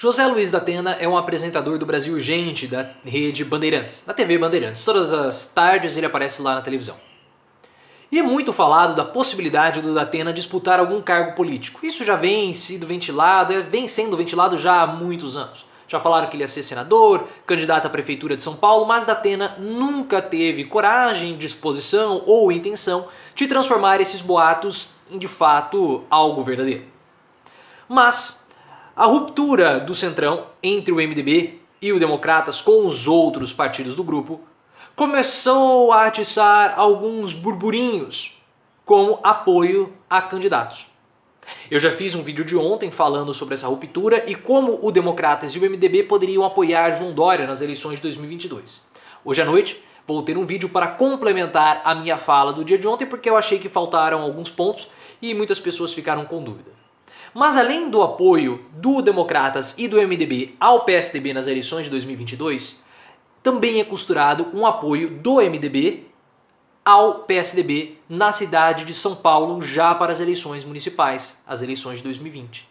José Luiz da Atena é um apresentador do Brasil Urgente da rede Bandeirantes, da TV Bandeirantes. Todas as tardes ele aparece lá na televisão. E é muito falado da possibilidade do da Atena disputar algum cargo político. Isso já vem sendo ventilado já há muitos anos. Já falaram que ele ia ser senador, candidato à prefeitura de São Paulo, mas da Atena nunca teve coragem, disposição ou intenção de transformar esses boatos em de fato algo verdadeiro. Mas a ruptura do centrão entre o MDB e o Democratas com os outros partidos do grupo começou a atiçar alguns burburinhos como apoio a candidatos. Eu já fiz um vídeo de ontem falando sobre essa ruptura e como o Democratas e o MDB poderiam apoiar João Dória nas eleições de 2022. Hoje à noite vou ter um vídeo para complementar a minha fala do dia de ontem porque eu achei que faltaram alguns pontos e muitas pessoas ficaram com dúvida. Mas além do apoio do Democratas e do MDB ao PSDB nas eleições de 2022, também é costurado um apoio do MDB ao PSDB na cidade de São Paulo já para as eleições municipais, as eleições de 2020.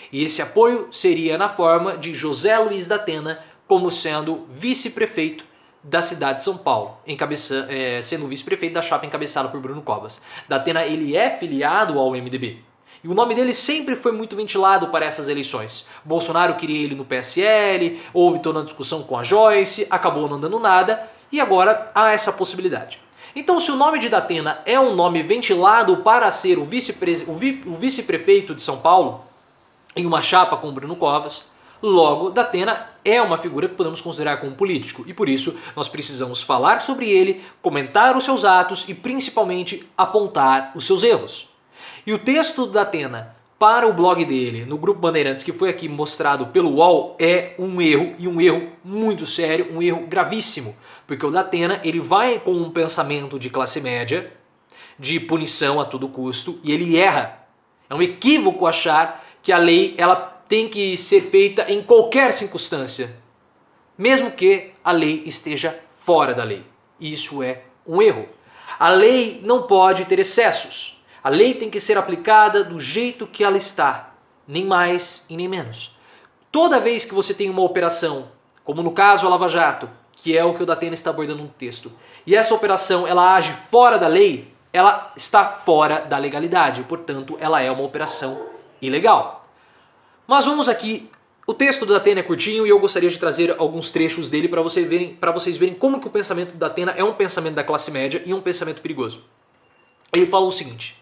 E esse apoio seria na forma de José Luiz da Atena como sendo vice-prefeito da cidade de São Paulo, sendo vice-prefeito da chapa encabeçada por Bruno Covas. Da Atena ele é filiado ao MDB. E o nome dele sempre foi muito ventilado para essas eleições. Bolsonaro queria ele no PSL, houve toda uma discussão com a Joyce, acabou não dando nada, e agora há essa possibilidade. Então, se o nome de da Atena é um nome ventilado para ser o vice-prefeito de São Paulo, em uma chapa com Bruno Covas, logo da Atena é uma figura que podemos considerar como político, e por isso nós precisamos falar sobre ele, comentar os seus atos e principalmente apontar os seus erros. E o texto da Atena para o blog dele, no Grupo Bandeirantes, que foi aqui mostrado pelo UOL, é um erro, e um erro muito sério, um erro gravíssimo. Porque o da Atena, ele vai com um pensamento de classe média, de punição a todo custo, e ele erra. É um equívoco achar que a lei ela tem que ser feita em qualquer circunstância, mesmo que a lei esteja fora da lei. Isso é um erro. A lei não pode ter excessos. A lei tem que ser aplicada do jeito que ela está, nem mais e nem menos. Toda vez que você tem uma operação, como no caso a Lava Jato, que é o que o da Atena está abordando no texto, e essa operação ela age fora da lei, ela está fora da legalidade, portanto ela é uma operação ilegal. Mas vamos aqui, o texto do da Atena é curtinho e eu gostaria de trazer alguns trechos dele para vocês verem como que o pensamento do da Atena é um pensamento da classe média e um pensamento perigoso. Ele fala o seguinte: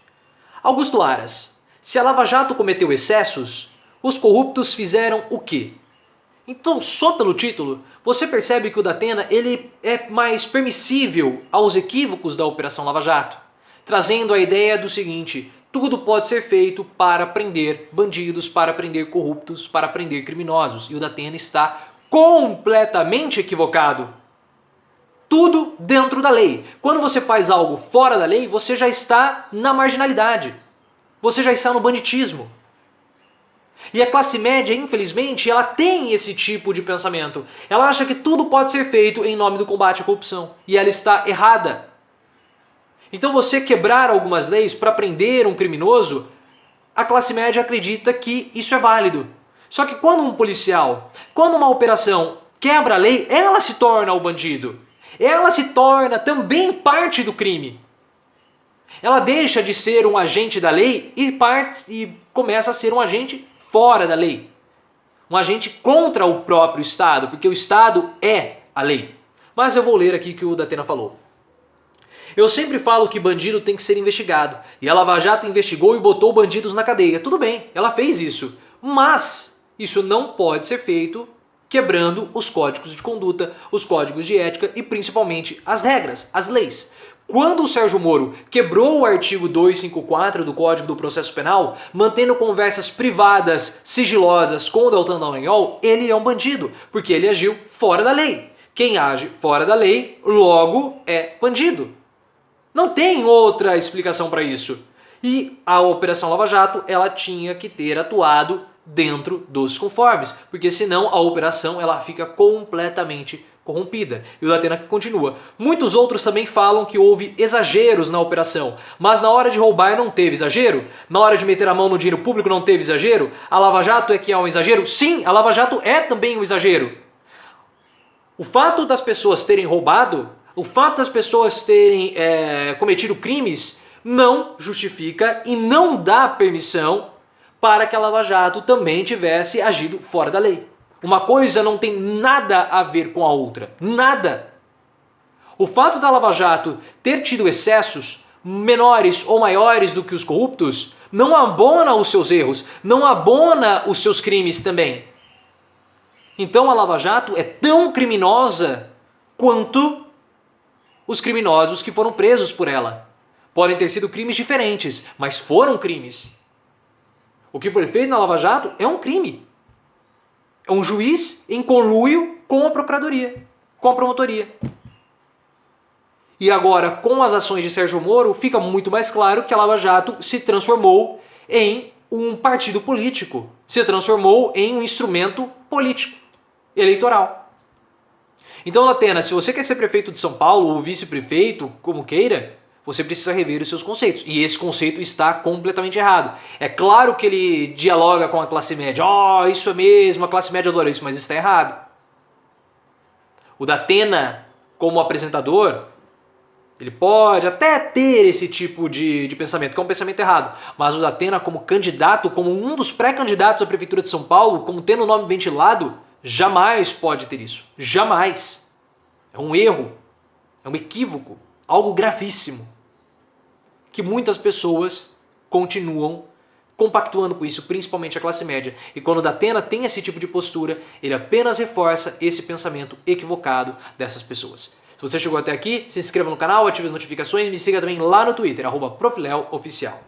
Augusto Aras, se a Lava Jato cometeu excessos, os corruptos fizeram o quê? Então, só pelo título, você percebe que o da Atena ele é mais permissível aos equívocos da Operação Lava Jato, trazendo a ideia do seguinte: tudo pode ser feito para prender bandidos, para prender corruptos, para prender criminosos. E o da Atena está completamente equivocado. Tudo dentro da lei. Quando você faz algo fora da lei, você já está na marginalidade. Você já está no banditismo. E a classe média, infelizmente, ela tem esse tipo de pensamento. Ela acha que tudo pode ser feito em nome do combate à corrupção. E ela está errada. Então você quebrar algumas leis para prender um criminoso, a classe média acredita que isso é válido. Só que quando um policial, quando uma operação quebra a lei, ela se torna o bandido. Ela se torna também parte do crime. Ela deixa de ser um agente da lei e começa a ser um agente fora da lei. Um agente contra o próprio Estado, porque o Estado é a lei. Mas eu vou ler aqui o que o da Atena falou. Eu sempre falo que bandido tem que ser investigado. E a Lava Jato investigou e botou bandidos na cadeia. Tudo bem, ela fez isso. Mas isso não pode ser feito quebrando os códigos de conduta, os códigos de ética e principalmente as regras, as leis. Quando o Sérgio Moro quebrou o artigo 254 do Código do Processo Penal, mantendo conversas privadas, sigilosas com o Deltan Dallagnol, ele é um bandido, porque ele agiu fora da lei. Quem age fora da lei, logo é bandido. Não tem outra explicação para isso. E a Operação Lava Jato, ela tinha que ter atuado dentro dos conformes, porque senão a operação ela fica completamente corrompida. E o Datena continua. Muitos outros também falam que houve exageros na operação, mas na hora de roubar não teve exagero? Na hora de meter a mão no dinheiro público não teve exagero? A Lava Jato é que é um exagero? Sim, a Lava Jato é também um exagero. O fato das pessoas terem roubado, o fato das pessoas terem cometido crimes, não justifica e não dá permissão para que a Lava Jato também tivesse agido fora da lei. Uma coisa não tem nada a ver com a outra. Nada. O fato da Lava Jato ter tido excessos menores ou maiores do que os corruptos não abona os seus erros, não abona os seus crimes também. Então a Lava Jato é tão criminosa quanto os criminosos que foram presos por ela. Podem ter sido crimes diferentes, mas foram crimes. O que foi feito na Lava Jato é um crime. É um juiz em conluio com a Procuradoria, com a Promotoria. E agora, com as ações de Sérgio Moro, fica muito mais claro que a Lava Jato se transformou em um partido político, se transformou em um instrumento político, eleitoral. Então, Datena, se você quer ser prefeito de São Paulo ou vice-prefeito, como queira, você precisa rever os seus conceitos. E esse conceito está completamente errado. É claro que ele dialoga com a classe média. Isso é mesmo, a classe média adora isso, mas está errado. O Datena, como apresentador, ele pode até ter esse tipo de pensamento, que é um pensamento errado. Mas o Datena, como candidato, como um dos pré-candidatos à Prefeitura de São Paulo, como tendo o nome ventilado, jamais pode ter isso. Jamais. É um erro, é um equívoco, algo gravíssimo, que muitas pessoas continuam compactuando com isso, principalmente a classe média. E quando o Datena tem esse tipo de postura, ele apenas reforça esse pensamento equivocado dessas pessoas. Se você chegou até aqui, se inscreva no canal, ative as notificações e me siga também lá no Twitter, @profileo oficial.